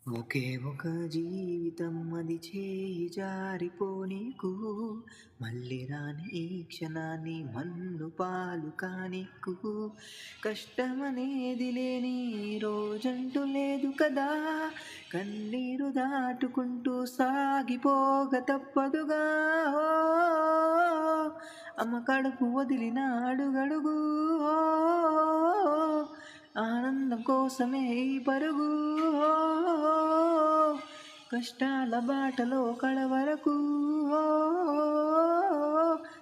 ఒకే ఒక జీవితం అది చేయి జారిపోనీకు మళ్ళీ రాని ఈ క్షణాన్ని మన్ను పాలు కానీకు కష్టమనేది లేని రోజంటూ లేదు కదా కన్నీరు దాటుకుంటూ సాగిపోగ తప్పదుగా ఓ, అమ్మ కడుపు వదిలిన అడుగడుగు ఓ, ఆనందం కోసమే ఈ పరుగు ఓ, కష్టాల బాటలో కడవరకు ఓ,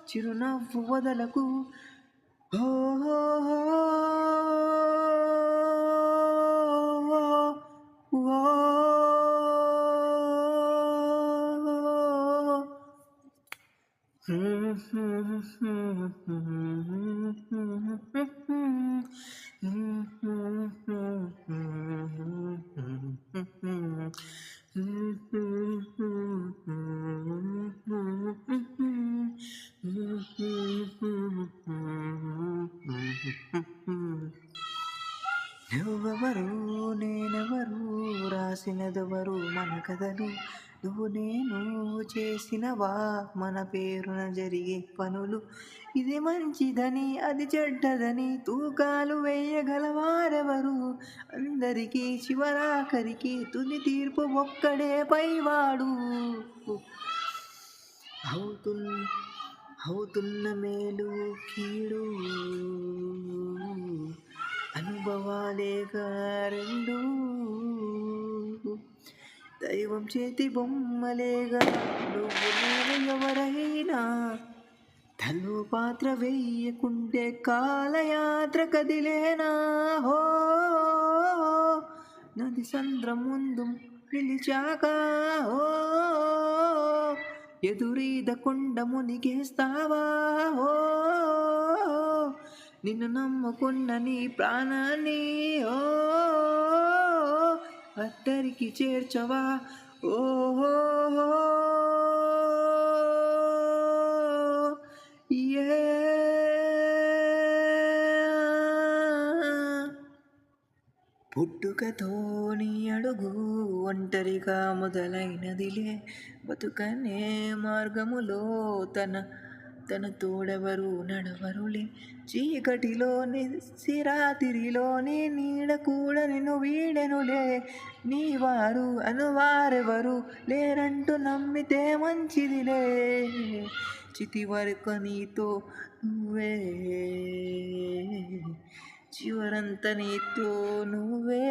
చిరునవ్వు వదలకు ఓ, నువ్వెవరు నేనెవరు రాసినదెవరు మన కథలు నువ్వు నేను చేసినవా మన పేరున జరిగే పనులు ఇది మంచిదని అది చెడ్డదని తూకాలు వేయగలవారెవరు అందరికీ చివరాఖరికి తుది తీర్పు ఒక్కడే పైవాడు అవుతున్న అవుతున్న మేలు కీడు అనుభవాలేగా రెండు దైవం చేతి బొమ్మలేగా నువ్వు నేను ఎవరైనా తను పాత్ర వేయకుంటే కాలయాత్ర కదిలేనా హో నది సంద్రం ముందు నిలిచాక ఓ ఎదురీద కొండ మునిగేస్తావా ఓ నిన్ను నమ్ముకున్న నీ ప్రాణాన్ని ఓ అద్దరికి చేర్చవా ఓహో పుట్టుకతోని అడుగు ఒంటరిగా మొదలైనదిలే బతుకనే మార్గములో తన తన తోడెవరు నడవరులే చీకటిలోని సిరాతిరిలోని నీడ కూడా నిన్ను వీడెనులే నీ వారు అనువారెవరు లేరంటూ నమ్మితే మంచిదిలే చితి వరకు నీతో నువ్వే చివరంత నీతో నువ్వే